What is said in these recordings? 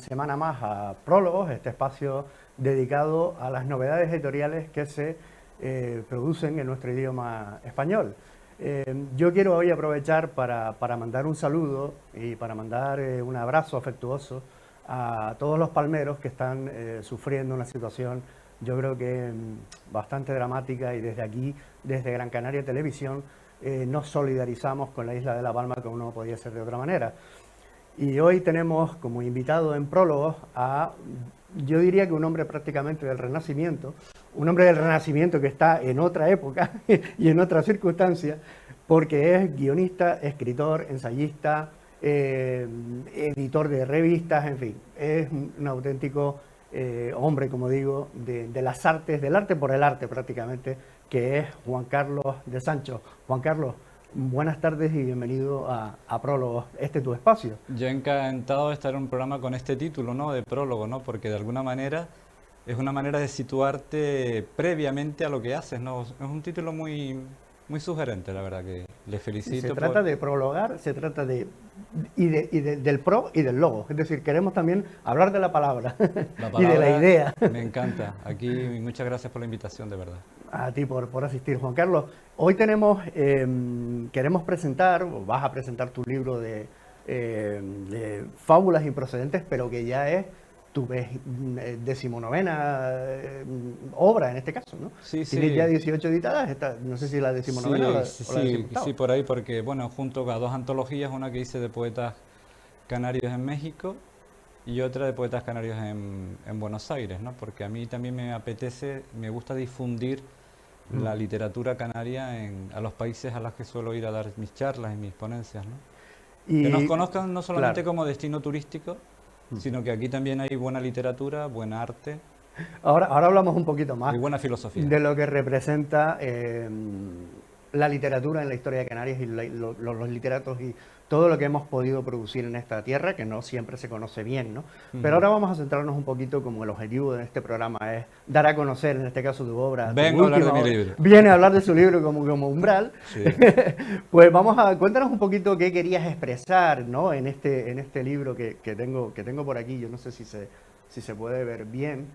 semana más a Prólogos, este espacio dedicado a las novedades editoriales que se producen en nuestro idioma español. Yo quiero hoy aprovechar para mandar un saludo y para mandar un abrazo afectuoso a todos los palmeros que están sufriendo una situación, yo creo que bastante dramática, y desde aquí, desde Gran Canaria Televisión, nos solidarizamos con la isla de La Palma, como no podía ser de otra manera. Y hoy tenemos como invitado en Prólogos a, yo diría que un hombre prácticamente del Renacimiento, un hombre del Renacimiento que está en otra época y en otras circunstancias, porque es guionista, escritor, ensayista, editor de revistas, en fin, es un auténtico hombre, como digo, de las artes, del arte por el arte prácticamente, que es Juan Carlos de Sancho. Juan Carlos, buenas tardes y bienvenido a Prólogos, este es tu espacio. Yo encantado de estar en un programa con este título, ¿no? De prólogo, ¿no? Porque de alguna manera es una manera de situarte previamente a lo que haces, ¿no? Es un título muy sugerente, la verdad, que le Se felicito trata por de prologar, se trata del pro y del logo. Es decir, queremos también hablar de la palabra la y de la palabra. idea. Me encanta. Aquí muchas gracias por la invitación, de verdad. A ti por asistir, Juan Carlos. Hoy tenemos, queremos presentar, o vas a presentar tu libro de fábulas improcedentes, pero que ya es tu decimonovena obra en este caso, ¿no? Sí, Tienes ya sí. 18 editadas, no sé si la decimonovena Sí, sí, o la sí, decimoctava. sí, por ahí, porque, bueno, junto a dos antologías, una que hice de poetas canarios en México y otra de poetas canarios en Buenos Aires, ¿no? Porque a mí también me apetece, me gusta difundir la literatura canaria a los países a los que suelo ir a dar mis charlas y mis ponencias, ¿no? Que nos Y conozcan no solamente claro, como destino turístico, sino que aquí también hay buena literatura, buena arte ahora hablamos un poquito más y buena filosofía. de lo que representa la literatura en la historia de Canarias y los literatos y todo lo que hemos podido producir en esta tierra, que no siempre se conoce bien, ¿no? Pero Ujú. ahora vamos a centrarnos un poquito, como el objetivo de este programa es dar a conocer, en este caso, tu obra, tu Vengo a hablar de última mi obra. libro. Viene a hablar de su libro como Umbral. Sí. Pues cuéntanos un poquito qué querías expresar, ¿no? En este libro que tengo por aquí, yo no sé si se puede ver bien,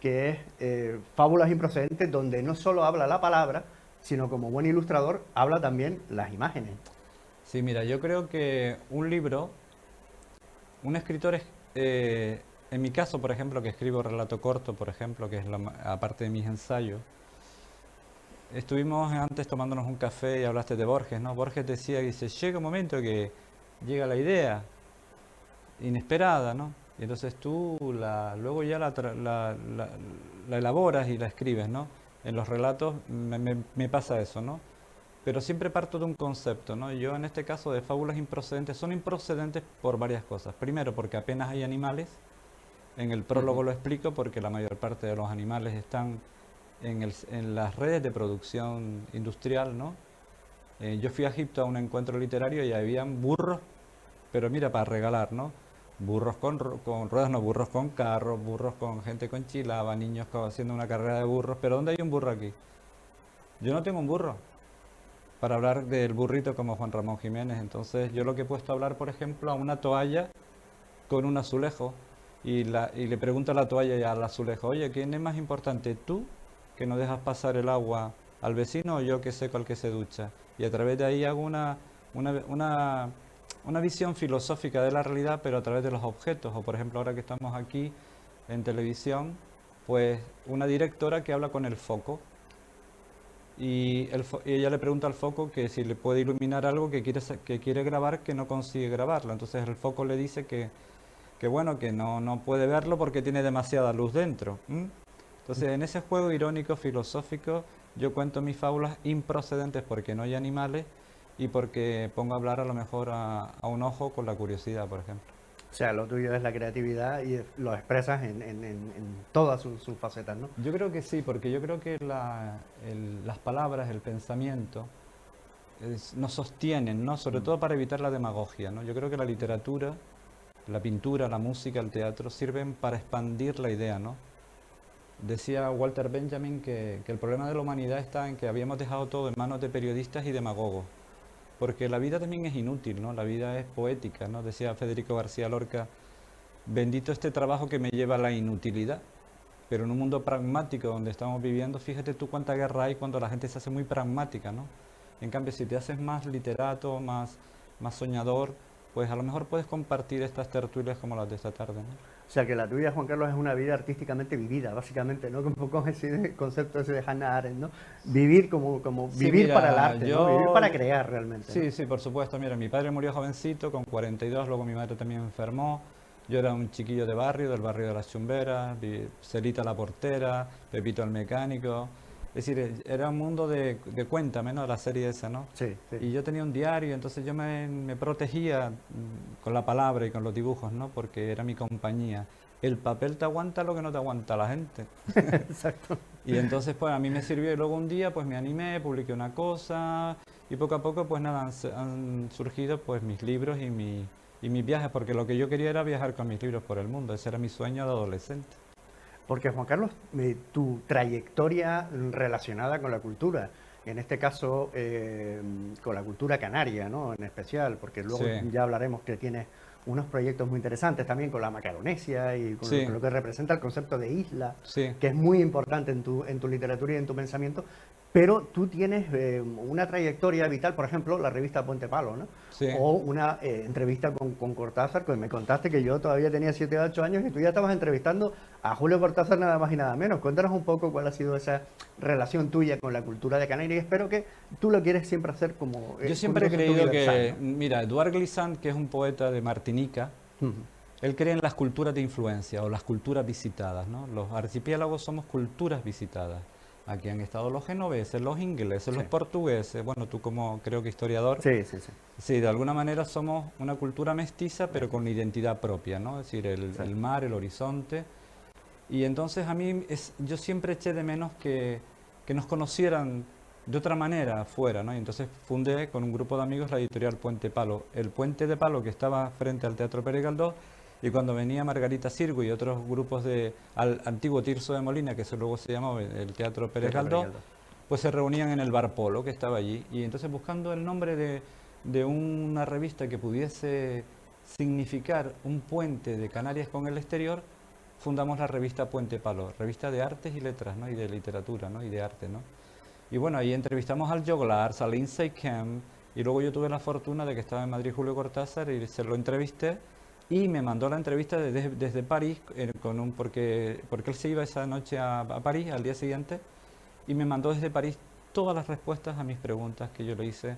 que es Fábulas improcedentes, donde no solo habla la palabra, sino como buen ilustrador habla también las imágenes. Sí, mira, yo creo que un libro, un escritor es, en mi caso, por ejemplo, que escribo relato corto, por ejemplo, que es aparte de mis ensayos, estuvimos antes tomándonos un café y hablaste de Borges, ¿no? Borges decía, dice, llega un momento que llega la idea inesperada, ¿no? Y entonces tú luego ya la elaboras y la escribes, ¿no? En los relatos me pasa eso, ¿no? Pero siempre parto de un concepto, ¿no? Yo en este caso de fábulas improcedentes, son improcedentes por varias cosas. Primero, porque apenas hay animales. En el prólogo lo explico porque la mayor parte de los animales están en las redes de producción industrial, ¿no? Yo fui a Egipto a un encuentro literario y habían burros, pero mira, para regalar, ¿no? Burros con ruedas, no, burros con carros, burros con gente con chilaba, niños haciendo una carrera de burros. Pero ¿dónde hay un burro aquí? Yo no tengo un burro para hablar del burrito como Juan Ramón Jiménez. Entonces yo lo que he puesto a hablar, por ejemplo, a una toalla con un azulejo y le pregunto a la toalla y al azulejo, oye, ¿quién es más importante, tú que no dejas pasar el agua al vecino o yo que seco al que se ducha? Y a través de ahí hago una, una, una visión filosófica de la realidad, pero a través de los objetos. O por ejemplo, ahora que estamos aquí en televisión, pues una directora que habla con el foco y ella le pregunta al foco que si le puede iluminar algo que quiere grabar que no consigue grabarlo. Entonces el foco le dice que bueno, que no puede verlo porque tiene demasiada luz dentro. Entonces en ese juego irónico, filosófico, yo cuento mis fábulas improcedentes porque no hay animales y porque pongo a hablar a lo mejor a un ojo con la curiosidad, por ejemplo. O sea, lo tuyo es la creatividad y lo expresas en todas sus facetas, ¿no? Yo creo que sí, porque yo creo que las palabras, el pensamiento, nos sostienen, ¿no? Sobre todo para evitar la demagogia, ¿no? Yo creo que la literatura, la pintura, la música, el teatro sirven para expandir la idea, ¿no? Decía Walter Benjamin que el problema de la humanidad está en que habíamos dejado todo en manos de periodistas y demagogos, porque la vida también es inútil, ¿no? La vida es poética, ¿no? Decía Federico García Lorca, bendito este trabajo que me lleva a la inutilidad. Pero en un mundo pragmático donde estamos viviendo, fíjate tú cuánta guerra hay cuando la gente se hace muy pragmática, ¿no? En cambio, si te haces más literato, más soñador, pues a lo mejor puedes compartir estas tertulias como las de esta tarde, ¿no? O sea, que la tuya, Juan Carlos, es una vida artísticamente vivida, básicamente, ¿no? Como con ese concepto ese de Hannah Arendt, ¿no? Vivir como Sí, vivir mira, para el arte, ¿no? Vivir yo... para crear realmente, ¿no? Sí, sí, por supuesto. Mira, mi padre murió jovencito, con 42, luego mi madre también enfermó. Yo era un chiquillo de barrio, del barrio de las Chumberas, Celita la portera, Pepito el mecánico. Es decir, era un mundo de Cuéntame, ¿no? La serie esa, ¿no? Sí, sí. Y yo tenía un diario, entonces yo me protegía con la palabra y con los dibujos, ¿no? Porque era mi compañía. El papel te aguanta lo que no te aguanta la gente. Exacto. Y entonces, pues a mí me sirvió y luego un día, pues me animé, publiqué una cosa y poco a poco, pues nada, han surgido pues mis libros y mis viajes, porque lo que yo quería era viajar con mis libros por el mundo, ese era mi sueño de adolescente. Porque, Juan Carlos, tu trayectoria relacionada con la cultura, en este caso con la cultura canaria, ¿no? En especial, porque luego Sí, ya hablaremos que tienes unos proyectos muy interesantes también con la Macaronesia y con sí, lo que representa el concepto de isla, sí, que es muy importante en tu literatura y en tu pensamiento, pero tú tienes una trayectoria vital, por ejemplo, la revista Puente Palo, ¿no? sí. O una entrevista con Cortázar, que me contaste que yo todavía tenía 7 o 8 años y tú ya estabas entrevistando a Julio Cortázar nada más y nada menos. Cuéntanos un poco cuál ha sido esa relación tuya con la cultura de Canarias y espero que tú lo quieres siempre hacer como Yo con un siempre he concepto creído universal, que, mira, Eduard Glissant, que es un poeta de Martinica, ¿no? él cree en las culturas de influencia o las culturas visitadas, ¿no? Los archipiélagos somos culturas visitadas. Aquí han estado los genoveses, los ingleses, Sí, los portugueses. Bueno, tú como creo que historiador, sí, sí, sí. sí, de alguna manera somos una cultura mestiza, pero con identidad propia, ¿no? Es decir, Sí. el mar, el horizonte. Y entonces a mí, yo siempre eché de menos que nos conocieran de otra manera afuera, ¿no? Y entonces fundé con un grupo de amigos la editorial Puente Palo. El Puente de Palo que estaba frente al Teatro Pérez Galdós, y cuando venía Margarita Sirgu y otros grupos al antiguo Tirso de Molina, que eso luego se llamaba el Teatro Pérez Teatro Galdós, Perigaldo. pues se reunían en el Bar Polo que estaba allí. Y entonces buscando el nombre de una revista que pudiese significar un puente de Canarias con el exterior, fundamos la revista Puente Palo, revista de artes y letras, ¿no? Y de literatura, ¿no? Y de arte, ¿no? Y bueno, ahí entrevistamos al Joglars, a Lindsay Kemp, y luego yo tuve la fortuna de que estaba en Madrid Julio Cortázar y se lo entrevisté y me mandó la entrevista desde París, porque él se iba esa noche a París al día siguiente y me mandó desde París todas las respuestas a mis preguntas que yo le hice,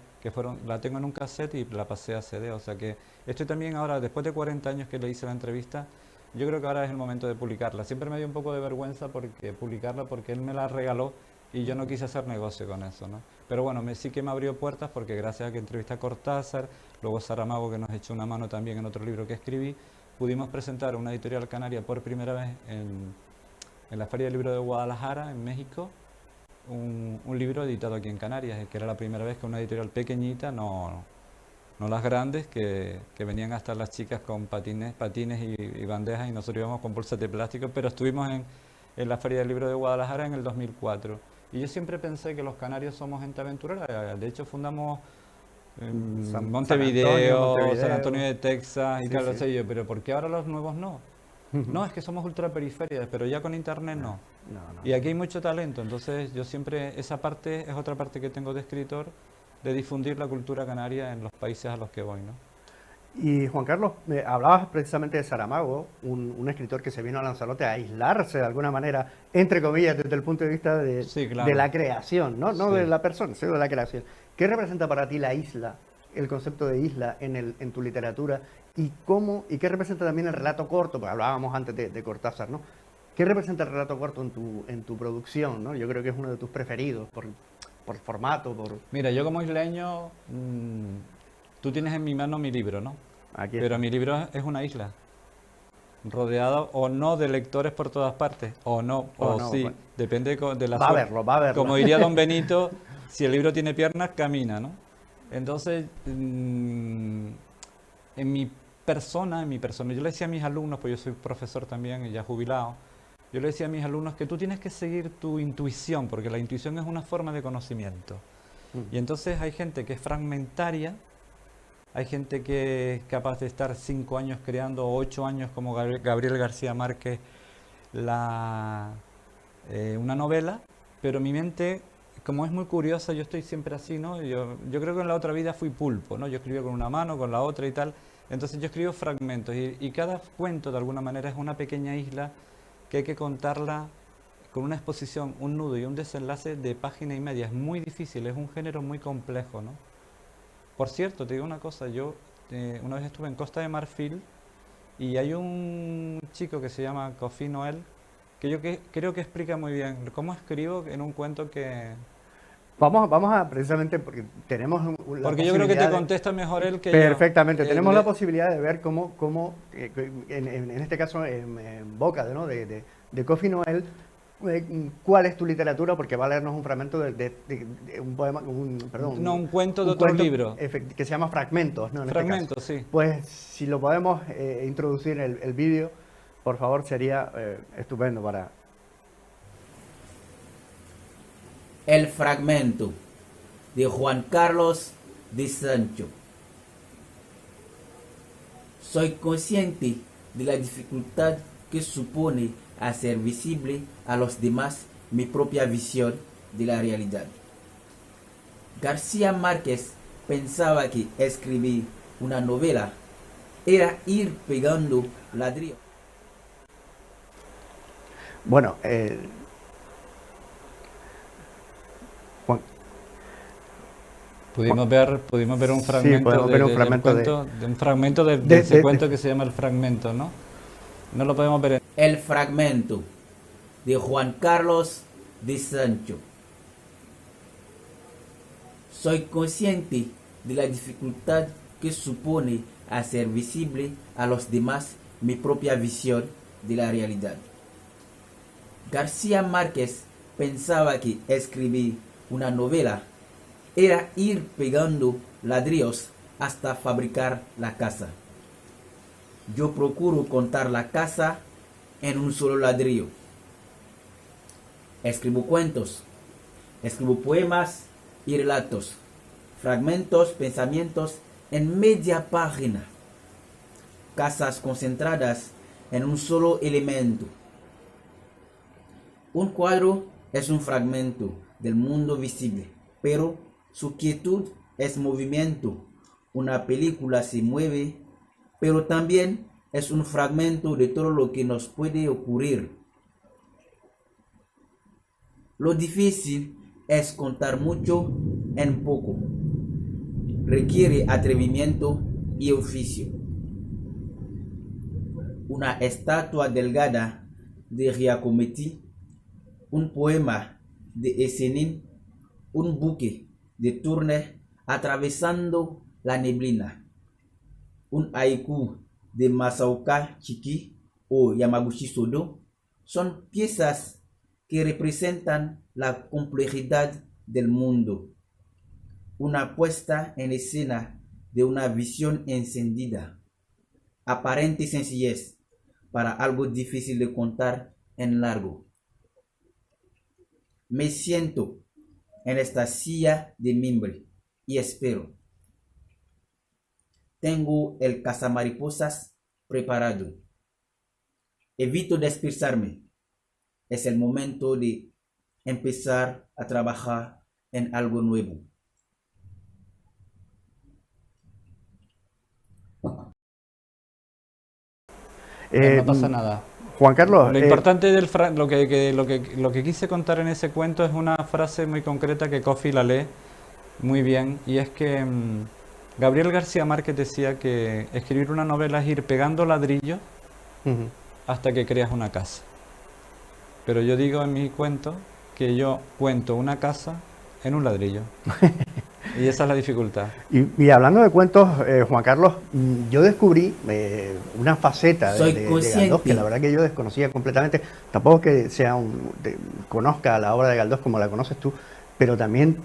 la tengo en un cassette y la pasé a CD, o sea que estoy también ahora, después de 40 años que le hice la entrevista, yo creo que ahora es el momento de publicarla. Siempre me dio un poco de vergüenza publicarla porque él me la regaló y yo no quise hacer negocio con eso, ¿no? Pero bueno, sí que me abrió puertas porque gracias a que entrevisté a Cortázar, luego Saramago que nos echó una mano también en otro libro que escribí, pudimos presentar una editorial canaria por primera vez en la Feria del Libro de Guadalajara, en México, un libro editado aquí en Canarias, que era la primera vez que una editorial pequeñita, no las grandes, que venían hasta las chicas con patines y bandejas y nosotros íbamos con bolsas de plástico, pero estuvimos en la Feria del Libro de Guadalajara en el 2004. Y yo siempre pensé que los canarios somos gente aventurera, de hecho fundamos San Antonio, Montevideo, San Antonio de Texas y Sí, tal, lo sí. sé yo, pero ¿por qué ahora los nuevos no? No, es que somos ultraperiferias, pero ya con internet No, no. no, no. Y aquí hay mucho talento, entonces yo siempre, esa parte es otra parte que tengo de escritor, de difundir la cultura canaria en los países a los que voy, ¿no? Y Juan Carlos, hablabas precisamente de Saramago, un escritor que se vino a Lanzarote a aislarse de alguna manera, entre comillas, desde el punto de vista Sí, de claro. la creación, ¿no? No de Sí. la persona, sino de la creación. ¿Qué representa para ti la isla, el concepto de isla en tu literatura? ¿Y qué representa también el relato corto? Pues hablábamos antes de Cortázar, ¿no? ¿Qué representa el relato corto en tu producción, ¿no? Yo creo que es uno de tus preferidos por formato, por... Mira, yo como isleño, tú tienes en mi mano mi libro, ¿no? Aquí Pero está. mi libro es una isla, rodeado o no de lectores por todas partes, o no, Oh, o no, sí, depende de la va a suerte. verlo, va a verlo. Como diría don Benito, si el libro tiene piernas, camina, ¿no? Entonces, en mi persona, yo le decía a mis alumnos, pues yo soy profesor también y ya jubilado, yo le decía a mis alumnos que tú tienes que seguir tu intuición, porque la intuición es una forma de conocimiento. Y entonces hay gente que es fragmentaria hay gente que es capaz de estar 5 años creando, o 8 años como Gabriel García Márquez, la, una novela, pero mi mente, como es muy curiosa, yo estoy siempre así, ¿no? Yo creo que en la otra vida fui pulpo, ¿no? Yo escribía con una mano, con la otra y tal, entonces yo escribo fragmentos y cada cuento de alguna manera es una pequeña isla que hay que contarla con una exposición, un nudo y un desenlace de página y media. Es muy difícil, es un género muy complejo, ¿no? Por cierto, te digo una cosa, yo una vez estuve en Costa de Marfil y hay un chico que se llama Kofi Noel que creo que explica muy bien cómo escribo en un cuento que... Vamos a precisamente, porque tenemos la Porque yo creo que te posibilidad de... contesta mejor él que yo. Perfectamente, tenemos la posibilidad de ver cómo en este caso, en boca ¿no? de Kofi Noel, cuál es tu literatura, porque va a leernos un fragmento de un poema, perdón, No, un cuento de un otro cuento libro. Que se llama Fragmentos, ¿no? En Fragmentos, este caso. sí. Pues si lo podemos introducir el vídeo, por favor, sería estupendo para... El fragmento de Juan Carlos de Sancho. Soy consciente de la dificultad que supone hacer visible a los demás mi propia visión de la realidad. García Márquez pensaba que escribir una novela era ir pegando ladrillos. Bueno, Juan, Pudimos ver un sí, fragmento, podemos ver un del fragmento cuento, de un fragmento de de- ese de- cuento que se llama El Fragmento, ¿no? No lo podemos ver en... El fragmento de Juan Carlos de Sancho. Soy consciente de la dificultad que supone hacer visible a los demás mi propia visión de la realidad. García Márquez pensaba que escribir una novela era ir pegando ladrillos hasta fabricar la casa. Yo procuro contar la casa en un solo ladrillo. Escribo cuentos, escribo poemas y relatos, fragmentos, pensamientos en media página, casas concentradas en un solo elemento. Un cuadro es un fragmento del mundo visible, pero su quietud es movimiento. Una película se mueve, pero también es un fragmento de todo lo que nos puede ocurrir. Lo difícil es contar mucho en poco. Requiere atrevimiento y oficio. Una estatua delgada de Giacometti, un poema de Esenin, un buque de Turner atravesando la neblina, un haiku de Masaoka Chiki o Yamaguchi Sodo, son piezas que representan la complejidad del mundo, una puesta en escena de una visión encendida, aparente sencillez para algo difícil de contar en largo. Me siento en esta silla de mimbre y espero. Tengo el cazamariposas preparado. Evito dispersarme. Es el momento de empezar a trabajar en algo nuevo. No pasa nada. Juan Carlos, Lo importante del lo que quise contar en ese cuento es una frase muy concreta que Kofi la lee muy bien, y es que Gabriel García Márquez decía que escribir una novela es ir pegando ladrillos ujú. hasta que creas una casa. Pero yo digo en mi cuento que yo cuento una casa en un ladrillo. Y esa es la dificultad. Y hablando de cuentos, Juan Carlos, yo descubrí una faceta Soy de consciente. Galdós que la verdad que yo desconocía completamente. Tampoco que sea conozca la obra de Galdós como la conoces tú, pero también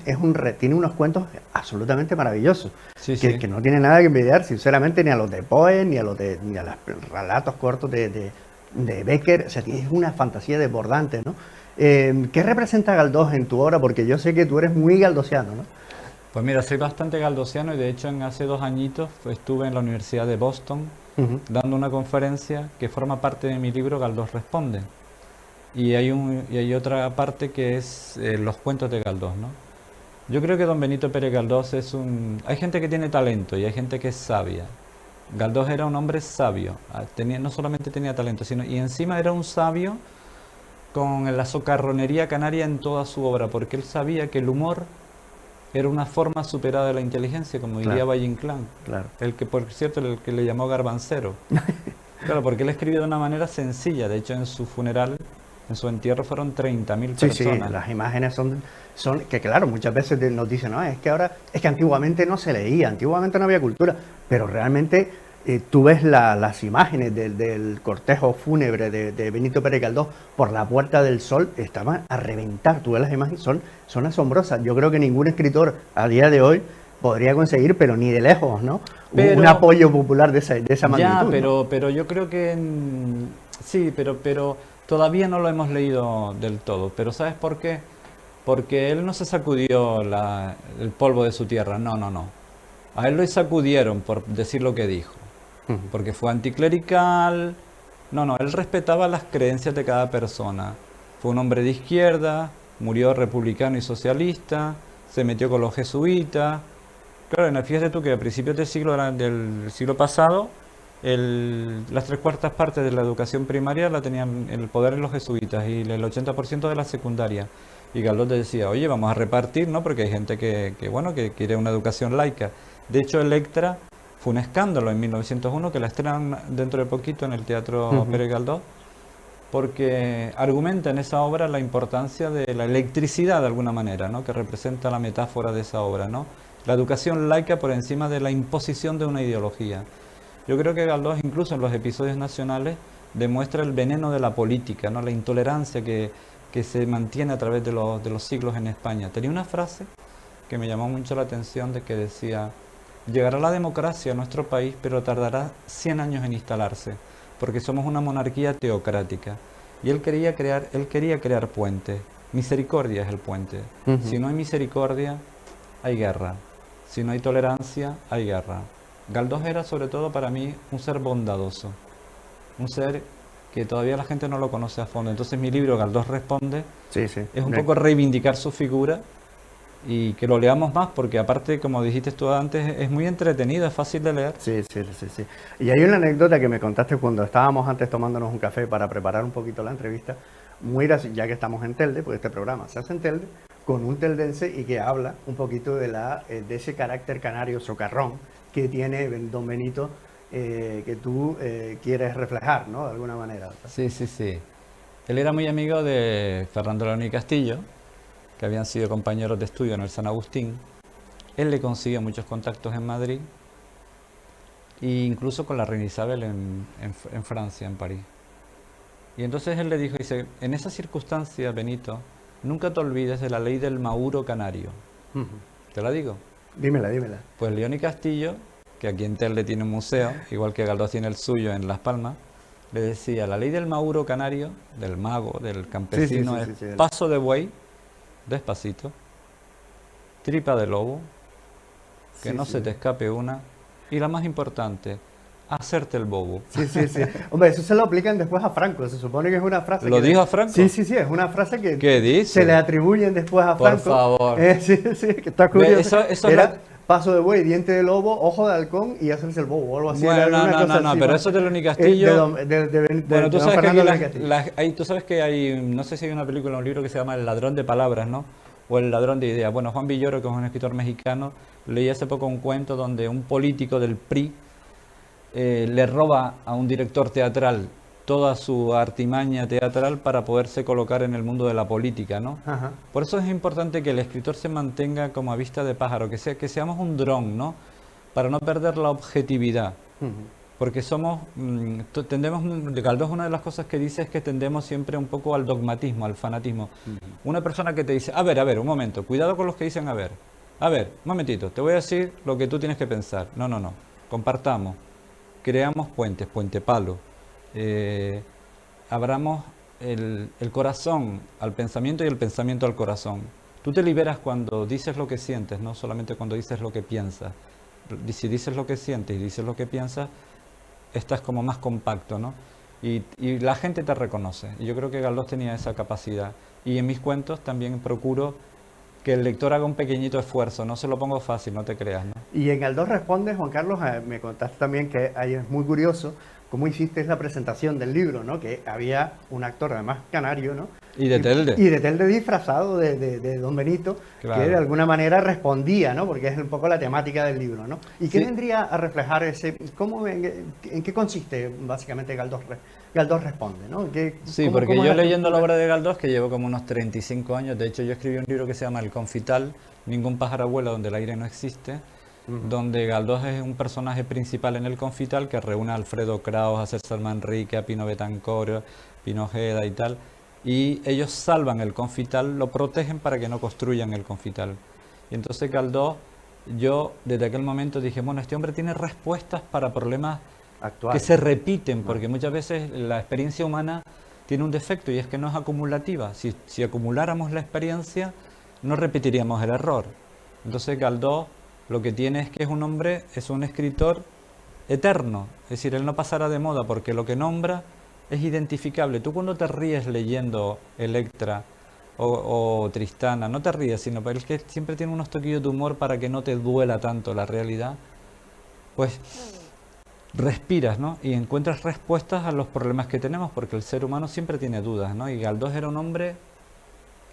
tiene unos cuentos absolutamente maravillosos, Sí, que, sí. que no tienen nada que envidiar, sinceramente, ni a los de Poe, ni a los relatos cortos de Becker. O sea, es una fantasía desbordante, ¿no? ¿Qué representa Galdós en tu obra? Porque yo sé que tú eres muy galdosiano, ¿no? Pues mira, soy bastante galdosiano y de hecho hace 2 añitos estuve en la Universidad de Boston Ujú. dando una conferencia que forma parte de mi libro Galdós Responde. Y hay otra parte que es los cuentos de Galdós, ¿no? Yo creo que don Benito Pérez Galdós es un... Hay gente que tiene talento y hay gente que es sabia. Galdós era un hombre sabio, no solamente tenía talento, sino y encima era un sabio con la socarronería canaria en toda su obra, porque él sabía que el humor era una forma superada de la inteligencia, como diría Claro. Valle Inclán, Claro. el que por cierto el que le llamó garbancero. Claro, porque él escribió de una manera sencilla, de hecho en su funeral, en su entierro fueron 30.000 Sí, sí, personas. las imágenes son que claro, muchas veces nos dicen, no, es que ahora, es que antiguamente no se leía, antiguamente no había cultura, pero realmente tú ves las imágenes del cortejo fúnebre de Benito Pérez Galdós por la Puerta del Sol, estaban a reventar, tú ves las imágenes, son asombrosas. Yo creo que ningún escritor a día de hoy podría conseguir, pero ni de lejos, ¿no? Pero- un apoyo popular de esa magnitud. Ya, ¿no? pero yo creo que sí, pero todavía no lo hemos leído del todo. Pero ¿sabes por qué? Porque él no se sacudió el polvo de su tierra, no, no, no. A él lo sacudieron por decir lo que dijo, Ujú. porque fue anticlerical. No, no, él respetaba las creencias de cada persona. Fue un hombre de izquierda, murió republicano y socialista, se metió con los jesuitas. Claro, fíjate tú que a principios del siglo pasado, las 3/4 partes de la educación primaria la tenían el poder en los jesuitas y el 80% de la secundaria. Y Galdós decía, oye, vamos a repartir, ¿no? Porque hay gente bueno, que quiere una educación laica. De hecho, Electra fue un escándalo en 1901, que la estrenan dentro de poquito en el Teatro Ujú. Pérez Galdós, porque argumenta en esa obra la importancia de la electricidad de alguna manera, ¿no? Que representa la metáfora de esa obra, ¿no? La educación laica por encima de la imposición de una ideología. Yo creo que Galdós, incluso en los episodios nacionales, demuestra el veneno de la política, ¿no? La intolerancia que se mantiene a través de los siglos en España. Tenía una frase que me llamó mucho la atención, de que decía: llegará la democracia a nuestro país, pero tardará 100 años en instalarse, porque somos una monarquía teocrática. Y él quería crear puentes. Misericordia es el puente. Ujú. Si no hay misericordia, hay guerra. Si no hay tolerancia, hay guerra. Galdós era, sobre todo para mí, un ser bondadoso, un ser que todavía la gente no lo conoce a fondo. Entonces mi libro, Galdós Responde, Sí, sí. es un poco reivindicar su figura y que lo leamos más, porque aparte, como dijiste tú antes, es muy entretenido, es fácil de leer. Sí, sí, sí, sí. Y hay una anécdota que me contaste cuando estábamos antes tomándonos un café para preparar un poquito la entrevista, muy graciosa, ya que estamos en Telde, porque este programa se hace en Telde, con un teldense y que habla un poquito de ese carácter canario socarrón que tiene don Benito, que tú quieres reflejar, ¿no? De alguna manera. Sí, sí, sí. Él era muy amigo de Fernando León y Castillo, que habían sido compañeros de estudio en el San Agustín. Él le consiguió muchos contactos en Madrid e incluso con la reina Isabel en Francia, en París. Y entonces él le dijo, dice, en esa circunstancia, Benito, nunca te olvides de la ley del Mauro Canario. Ujú. ¿Te la digo? Dímela, dímela. Pues León y Castillo, que aquí en Telde tiene un museo, igual que Galdós tiene el suyo en Las Palmas, le decía, la ley del Mauro Canario, del mago, del campesino, Sí, sí, es sí, sí. paso de buey, despacito, tripa de lobo, que Sí, no sí. se te escape una, y la más importante, hacerte el bobo. Sí, sí, sí. Hombre, eso se lo aplican después a Franco. Se supone que es una frase. ¿Lo dijo a Franco? Sí, sí, sí. Es una frase que ¿Qué dice? se le atribuyen después a Por Franco. favor. Sí, sí, que está Ve, curioso. eso Era no- paso de buey, diente de lobo, ojo de halcón y hacerse el bobo o algo así. Bueno, Era no, una no, cosa no, así, pero ¿no? eso de León y Castillo... Bueno, tú don sabes que Fernando aquí León y Castillo. tú sabes que hay, no sé si hay una película o un libro que se llama El ladrón de palabras, ¿no? O El ladrón de ideas. Bueno, Juan Villoro, que es un escritor mexicano, leí hace poco un cuento donde un político del PRI le roba a un director teatral toda su artimaña teatral para poderse colocar en el mundo de la política, ¿no? Ajá. Por eso es importante que el escritor se mantenga como a vista de pájaro, que seamos un dron, ¿no? Para no perder la objetividad. Ujú. Porque tendemos, Galdós, una de las cosas que dice es que tendemos siempre un poco al dogmatismo, al fanatismo. Una persona que te dice, a ver, un momento, cuidado con los que dicen a ver, un momentito, te voy a decir lo que tú tienes que pensar. No, no, no, compartamos, creamos puentes, puente palo, abramos el corazón al pensamiento y el pensamiento al corazón. Tú te liberas cuando dices lo que sientes, no solamente cuando dices lo que piensas. Si dices lo que sientes y dices lo que piensas, estás como más compacto, ¿no? Y la gente te reconoce. Y yo creo que Galdós tenía esa capacidad. Y en mis cuentos también procuro que el lector haga un pequeñito esfuerzo. No se lo pongo fácil, no te creas, ¿no? Y en Galdós responde, Juan Carlos, me contaste también que ahí es muy curioso cómo hiciste la presentación del libro, ¿no? Que había un actor, además canario, ¿no? Y de Telde. Y de Telde disfrazado de Don Benito, Claro. que de alguna manera respondía, ¿no? Porque es un poco la temática del libro, ¿no? ¿Y qué Sí. vendría a reflejar ese, en qué consiste básicamente Galdós responde, ¿no? Sí, porque yo leyendo la obra de Galdós, que llevo como unos 35 años, de hecho yo escribí un libro que se llama El Confital, Ningún pájaro vuela donde el aire no existe, donde Galdós es un personaje principal en El Confital que reúne a Alfredo Kraus, a César Manrique, a Pino Betancor, Pino Ojeda y tal, y ellos salvan el Confital, lo protegen para que no construyan el Confital. Y entonces Galdós, yo desde aquel momento dije, bueno, este hombre tiene respuestas para problemas actual que se repiten, porque muchas veces la experiencia humana tiene un defecto y es que no es acumulativa. Si acumuláramos la experiencia, no repetiríamos el error. Entonces Galdós lo que tiene es que es un hombre, es un escritor eterno, es decir, él no pasará de moda porque lo que nombra es identificable. Tú cuando te ríes leyendo Electra o Tristana, no te ríes, sino porque es que siempre tiene unos toquillos de humor para que no te duela tanto la realidad, pues respiras, ¿no? Y encuentras respuestas a los problemas que tenemos, porque el ser humano siempre tiene dudas, ¿no? Y Galdós era un hombre,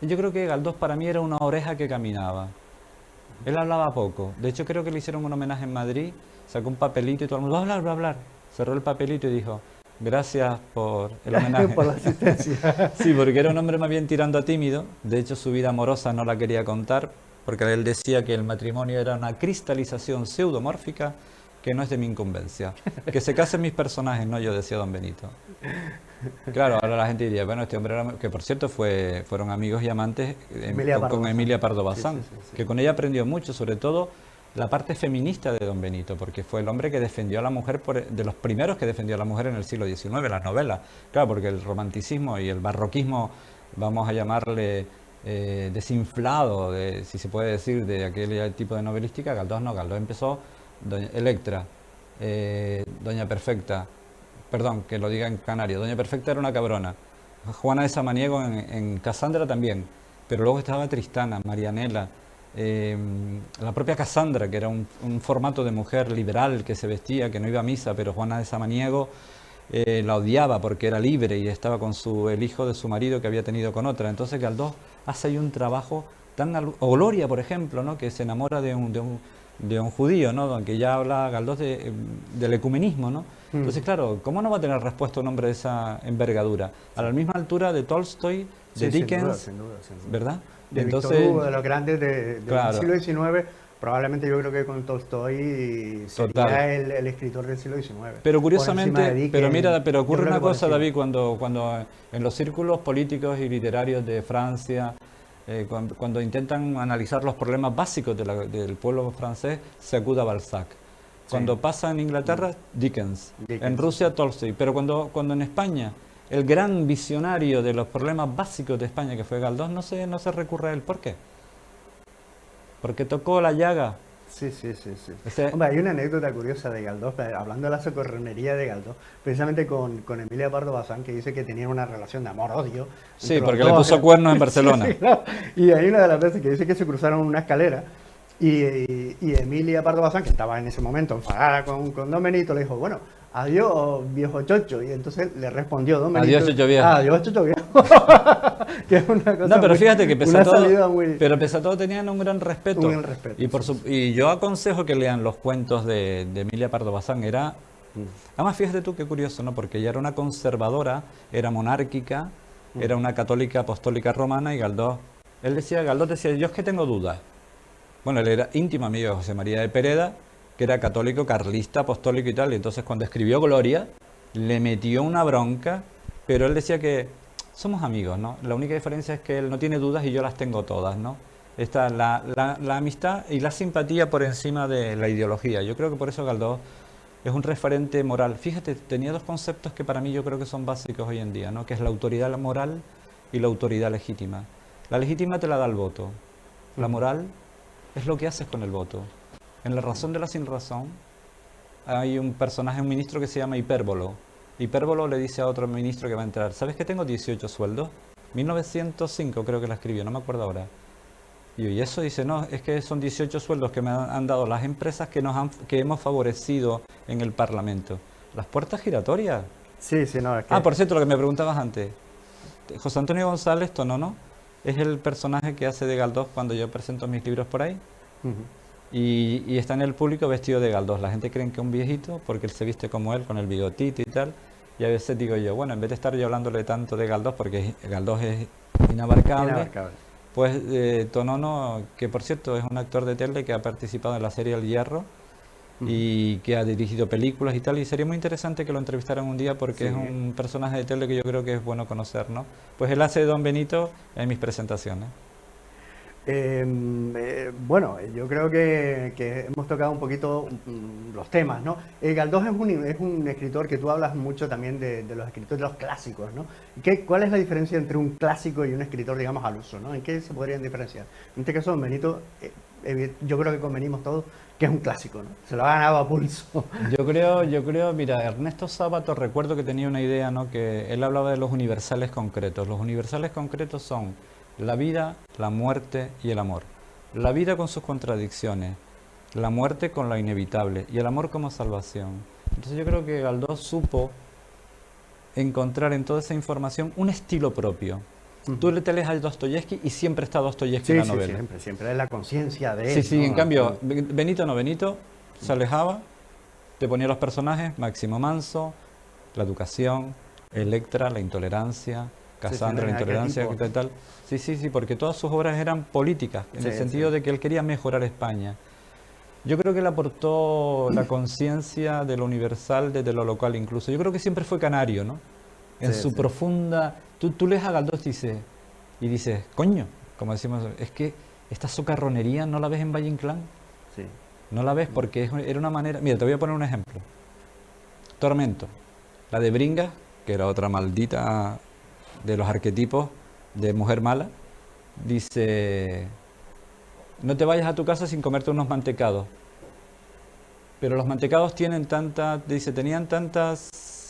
yo creo que Galdós para mí era una oreja que caminaba. Él hablaba poco. De hecho, creo que le hicieron un homenaje en Madrid, sacó un papelito y todo el mundo, va a hablar. Cerró el papelito y dijo, gracias por el homenaje. por la asistencia. Sí, porque era un hombre más bien tirando a tímido. De hecho, su vida amorosa no la quería contar, porque él decía que el matrimonio era una cristalización pseudomórfica que no es de mi incumbencia. Que se casen mis personajes, no yo, decía Don Benito. Claro, ahora la gente diría, bueno, este hombre era, que por cierto fueron amigos y amantes con Emilia Pardo Bazán, sí. que con ella aprendió mucho, sobre todo la parte feminista de Don Benito, porque fue el hombre que defendió a la mujer, de los primeros que defendió a la mujer en el siglo XIX, las novelas. Claro, porque el romanticismo y el barroquismo, vamos a llamarle desinflado, si se puede decir, de aquel tipo de novelística, Galdós no, Galdós empezó Electra, Doña Perfecta, perdón, que lo diga en canario, Doña Perfecta era una cabrona, Juana de Samaniego en Casandra también, pero luego estaba Tristana, Marianela, la propia Casandra, que era un formato de mujer liberal que se vestía, que no iba a misa, pero Juana de Samaniego la odiaba porque era libre y estaba con el hijo de su marido que había tenido con otra. Entonces Galdós hace ahí un trabajo o Gloria, por ejemplo, ¿no? Que se enamora de un judío, ¿no? Aunque ya habla Galdós del ecumenismo, ¿no? Entonces, claro, ¿cómo no va a tener respuesta un hombre de esa envergadura? A la misma altura de Tolstoy, de Dickens, sin duda. ¿verdad? De Entonces, Víctor Hugo, de los grandes del claro, siglo XIX, probablemente yo creo que con Tolstoy sería el escritor del siglo XIX. Pero curiosamente, pero ocurre una cosa, David, cuando en los círculos políticos y literarios de Francia, cuando intentan analizar los problemas básicos del pueblo francés, se acude a Balzac. Cuando pasa en Inglaterra, Dickens. En Rusia, Tolstoy. Pero cuando en España, el gran visionario de los problemas básicos de España, que fue Galdós, no se recurre a él. ¿Por qué? Porque tocó la llaga. Sí. Hombre, hay una anécdota curiosa de Galdós, hablando de la socorronería de Galdós, precisamente con Emilia Pardo Bazán, que dice que tenían una relación de amor-odio. Sí, porque le puso cuernos en Barcelona. Sí, claro. Y hay una de las veces que dice que se cruzaron una escalera y Emilia Pardo Bazán, que estaba en ese momento enfadada con Don Benito, le dijo, bueno, adiós, viejo chocho. Y entonces le respondió Don Benito. Adiós, chocho viejo. Adiós, chocho viejo. Que es una cosa no, pero fíjate que pese a todo tenían un gran respeto. Un gran respeto. Y yo aconsejo que lean los cuentos de Emilia Pardo Bazán. Además, fíjate tú qué curioso, ¿no? Porque ella era una conservadora, era monárquica, era una católica apostólica romana y Galdós decía, yo es que tengo dudas. Bueno, él era íntimo amigo de José María de Pereda, que era católico, carlista, apostólico y tal, y entonces cuando escribió Gloria, le metió una bronca, pero él decía que somos amigos, ¿no? La única diferencia es que él no tiene dudas y yo las tengo todas, ¿no? Está la amistad y la simpatía por encima de la ideología. Yo creo que por eso Galdós es un referente moral. Fíjate, tenía dos conceptos que para mí yo creo que son básicos hoy en día, ¿no? Que es la autoridad moral y la autoridad legítima. La legítima te la da el voto. La moral es lo que haces con el voto. En La razón de la sin razón hay un personaje, un ministro que se llama Hipérbolo. Hipérbolo le dice a otro ministro que va a entrar, ¿sabes que tengo 18 sueldos? 1905 creo que la escribió, no me acuerdo ahora. Y eso dice, no, es que son 18 sueldos que me han dado las empresas que hemos favorecido en el Parlamento. ¿Las puertas giratorias? Sí, sí, no, es que... Por cierto, lo que me preguntabas antes. José Antonio González Tonono es el personaje que hace de Galdós cuando yo presento mis libros por ahí. Ujú. Y está en el público vestido de Galdós. La gente cree que es un viejito porque él se viste como él, con el bigotito y tal. Y a veces digo yo, bueno, en vez de estar yo hablándole tanto de Galdós, porque Galdós es inabarcable, Inabarcable. pues Tonono, que por cierto es un actor de tele que ha participado en la serie El Hierro y que ha dirigido películas y tal, y sería muy interesante que lo entrevistaran un día porque Sí. es un personaje de tele que yo creo que es bueno conocer, ¿no? Pues él hace de Don Benito en mis presentaciones. Bueno, yo creo que hemos tocado un poquito los temas, ¿no? Galdós es un escritor que tú hablas mucho también de los escritores, de los clásicos, ¿no? ¿Cuál es la diferencia entre un clásico y un escritor, digamos, al uso, ¿no? ¿En qué se podrían diferenciar? En este caso, Don Benito, yo creo que convenimos todos que es un clásico, ¿no? Se lo ha ganado a pulso. Yo creo, mira, Ernesto Sábato, recuerdo que tenía una idea, ¿no? Que él hablaba de los universales concretos. Los universales concretos son la vida, la muerte y el amor. La vida con sus contradicciones, la muerte con lo inevitable y el amor como salvación. Entonces yo creo que Galdós supo encontrar en toda esa información un estilo propio. Tú le te lees a Dostoyevsky y siempre está Dostoyevsky en la novela. Siempre es la conciencia de él. Sí, sí, ¿no? en cambio, Benito se alejaba, te ponía los personajes, Máximo Manso, la educación, Electra, la intolerancia, Casandra, la intolerancia, tal. Sí, porque todas sus obras eran políticas, en el sentido de que él quería mejorar España. Yo creo que le aportó la conciencia de lo universal desde lo local incluso. Yo creo que siempre fue canario, ¿no? En su profunda... Tú lees a Galdós y dices, coño, como decimos, es que esta socarronería no la ves en Valle Inclán. Sí. No la ves porque era una manera... Mira, te voy a poner un ejemplo. Tormento. La de Bringas, que era otra maldita de los arquetipos de mujer mala, dice, no te vayas a tu casa sin comerte unos mantecados. Pero los mantecados tenían tantas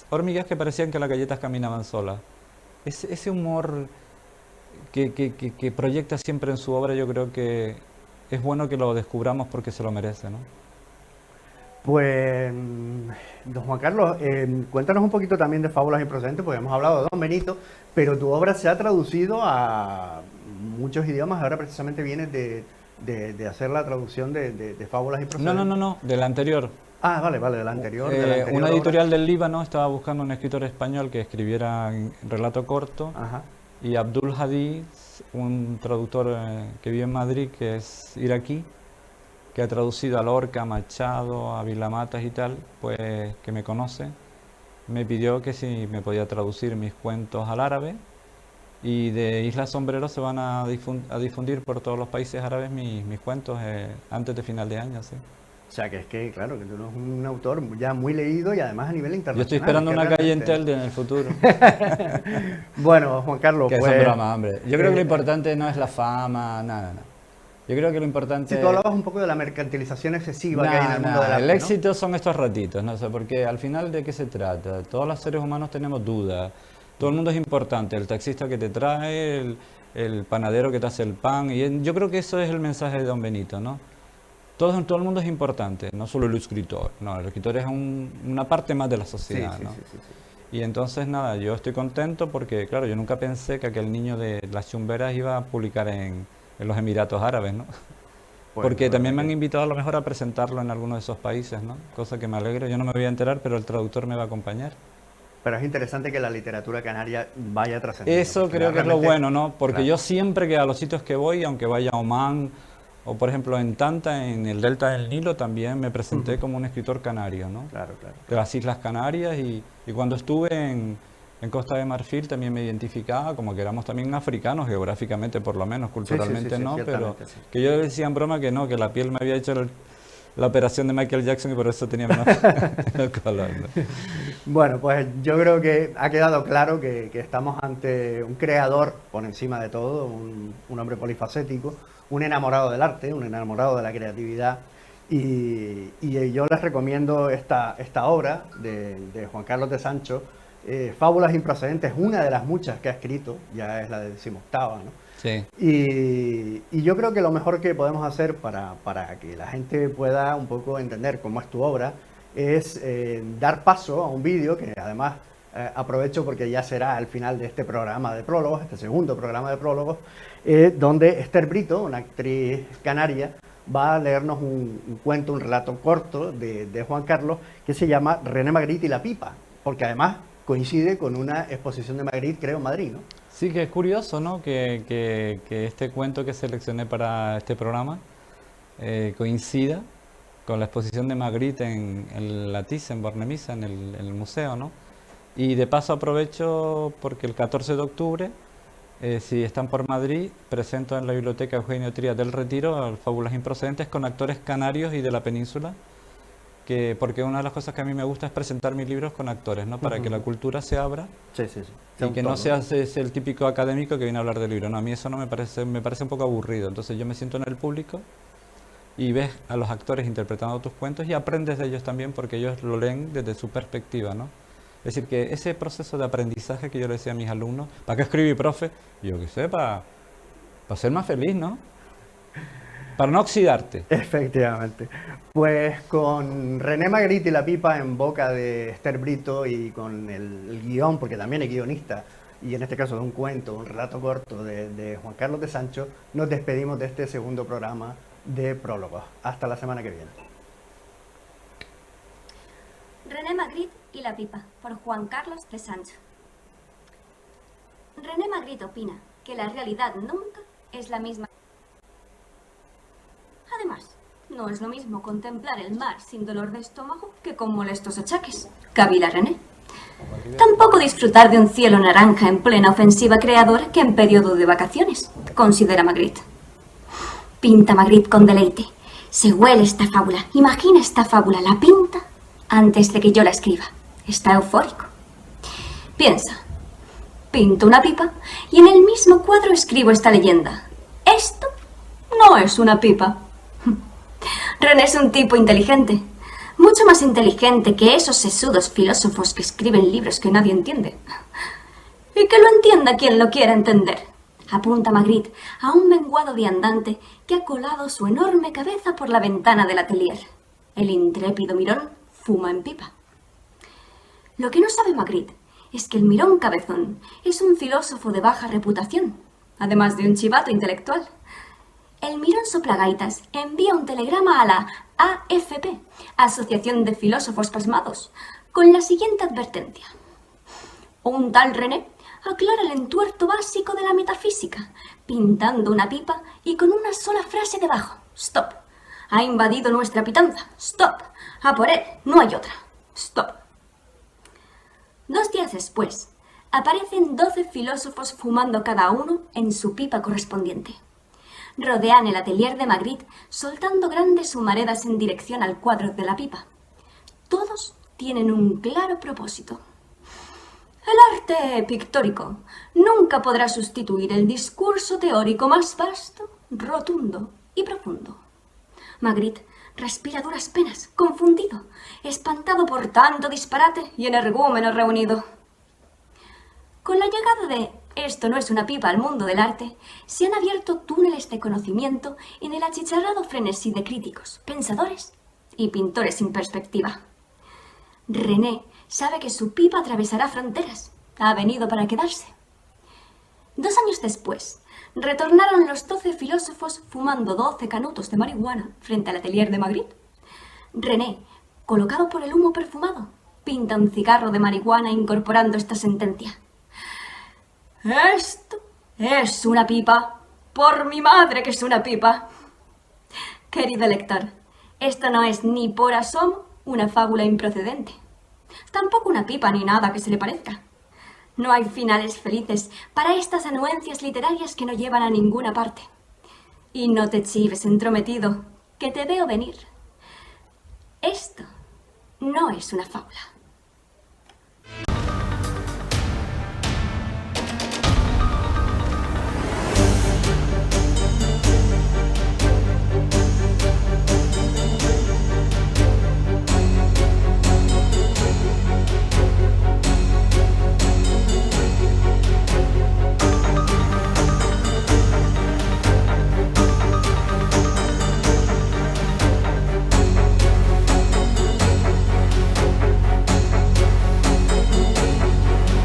hormigas que parecían que las galletas caminaban solas. Ese humor que proyecta siempre en su obra, yo creo que es bueno que lo descubramos porque se lo merece, ¿no? Pues, don Juan Carlos, cuéntanos un poquito también de Fábulas Improcedentes, porque hemos hablado de Don Benito, pero tu obra se ha traducido a muchos idiomas. Ahora precisamente vienes de hacer la traducción de Fábulas Improcedentes. No, de la anterior. Ah, vale, de la anterior. Una editorial del Líbano estaba buscando un escritor español que escribiera en relato corto. Ajá. Y Abdul Hadi, un traductor que vive en Madrid, que es iraquí, que ha traducido a Lorca, a Machado, a Vilamatas y tal, pues que me conoce, me pidió que si me podía traducir mis cuentos al árabe, y de Isla Sombrero se van a difundir por todos los países árabes mis cuentos antes de final de año, sí. O sea, claro, que tú eres un autor ya muy leído y además a nivel internacional. Yo estoy esperando una calle en Telde en el futuro. Bueno, Juan Carlos, que pues... son bromas, hombre. Yo creo que lo importante no es la fama, nada. Yo creo que lo importante... Si tú hablabas un poco de la mercantilización excesiva que hay en el mundo del arte, el ¿no? éxito son estos ratitos, ¿no? O sea, porque al final, ¿de qué se trata? Todos los seres humanos tenemos dudas. Todo el mundo es importante. El taxista que te trae, el panadero que te hace el pan. Y yo creo que eso es el mensaje de Don Benito, ¿no? Todo el mundo es importante, no solo el escritor. No, el escritor es una parte más de la sociedad, ¿no? Sí. Y entonces, nada, yo estoy contento porque, claro, yo nunca pensé que aquel niño de las chumberas iba a publicar en los Emiratos Árabes, ¿no? Pues porque también me han invitado a lo mejor a presentarlo en alguno de esos países, ¿no? Cosa que me alegra. Yo no me voy a enterar, pero el traductor me va a acompañar. Pero es interesante que la literatura canaria vaya trascendiendo. Eso creo que es lo bueno, ¿no? Porque yo siempre que a los sitios que voy, aunque vaya a Omán, o por ejemplo en Tanta, en el delta del Nilo, también me presenté como un escritor canario, ¿no? Claro. De las Islas Canarias, y cuando estuve en Costa de Marfil también me identificaba como que éramos también africanos, geográficamente por lo menos, culturalmente no, pero que yo decía en broma que no, que la piel me había hecho la operación de Michael Jackson y por eso tenía menos color, ¿no? Bueno, pues yo creo que ha quedado claro que estamos ante un creador por encima de todo, un hombre polifacético, un enamorado del arte, un enamorado de la creatividad, y yo les recomiendo esta obra de Juan Carlos de Sancho, Fábulas improcedentes, una de las muchas que ha escrito, ya es la 18ª, ¿no? Sí. Y yo creo que lo mejor que podemos hacer para que la gente pueda un poco entender cómo es tu obra es dar paso a un vídeo que además aprovecho porque ya será al final de este programa de prólogos, este segundo programa de prólogos, donde Esther Brito, una actriz canaria, va a leernos un cuento, un relato corto de Juan Carlos que se llama René Magritte y la pipa, porque además coincide con una exposición de Magritte, creo, en Madrid, ¿no? Sí, que es curioso, ¿no? Que este cuento que seleccioné para este programa coincida con la exposición de Magritte en la Thyssen-Bornemisza, en el museo, ¿no? Y de paso aprovecho porque el 14 de octubre, si están por Madrid, presento en la Biblioteca Eugenio Trías del Retiro Fábulas improcedentes con actores canarios y de la península, porque una de las cosas que a mí me gusta es presentar mis libros con actores, ¿no? Para que la cultura se abra. Sí, sí, sí. Y que no seas el típico académico que viene a hablar del libro. No, a mí eso no me parece un poco aburrido. Entonces yo me siento en el público y ves a los actores interpretando tus cuentos y aprendes de ellos también porque ellos lo leen desde su perspectiva, ¿no? Es decir, que ese proceso de aprendizaje que yo le decía a mis alumnos, ¿para qué escribí, profe? Y yo qué sé, para ser más feliz, ¿no? Para no oxidarte. Efectivamente. Pues con René Magritte y la pipa en boca de Esther Brito y con el guión, porque también es guionista, y en este caso de un cuento, un relato corto de Juan Carlos de Sancho, nos despedimos de este segundo programa de Prólogos. Hasta la semana que viene. René Magritte y la pipa, por Juan Carlos de Sancho. René Magritte opina que la realidad nunca es la misma. Además, no es lo mismo contemplar el mar sin dolor de estómago que con molestos achaques. Cavila René. Tampoco disfrutar de un cielo naranja en plena ofensiva creadora que en periodo de vacaciones, considera Magritte. Pinta Magritte con deleite. Se huele esta fábula, imagina esta fábula, la pinta antes de que yo la escriba. Está eufórico. Piensa, pinto una pipa y en el mismo cuadro escribo esta leyenda. Esto no es una pipa. René es un tipo inteligente, mucho más inteligente que esos sesudos filósofos que escriben libros que nadie entiende. Y que lo entienda quien lo quiera entender, apunta Magritte a un menguado viandante que ha colado su enorme cabeza por la ventana del atelier. El intrépido Mirón fuma en pipa. Lo que no sabe Magritte es que el Mirón cabezón es un filósofo de baja reputación, además de un chivato intelectual. El Mirón soplagaitas envía un telegrama a la AFP, Asociación de Filósofos Pasmados, con la siguiente advertencia. Un tal René aclara el entuerto básico de la metafísica, pintando una pipa y con una sola frase debajo. Stop. Ha invadido nuestra pitanza. Stop. A por él. No hay otra. Stop. 2 días después, aparecen 12 filósofos fumando cada uno en su pipa correspondiente. Rodean el atelier de Magritte, soltando grandes humaredas en dirección al cuadro de la pipa. Todos tienen un claro propósito. El arte pictórico nunca podrá sustituir el discurso teórico más vasto, rotundo y profundo. Magritte respira a duras penas, confundido, espantado por tanto disparate y energúmeno reunido. Con la llegada de esto no es una pipa al mundo del arte, se han abierto túneles de conocimiento en el achicharrado frenesí de críticos, pensadores y pintores sin perspectiva. René sabe que su pipa atravesará fronteras. Ha venido para quedarse. 2 años después, retornaron los 12 filósofos fumando 12 canutos de marihuana frente al atelier de Magritte. René, colocado por el humo perfumado, pinta un cigarro de marihuana incorporando esta sentencia. Esto es una pipa. Por mi madre que es una pipa. Querido lector, esto no es ni por asomo una fábula improcedente. Tampoco una pipa ni nada que se le parezca. No hay finales felices para estas anuencias literarias que no llevan a ninguna parte. Y no te chives, entrometido, que te veo venir. Esto no es una fábula.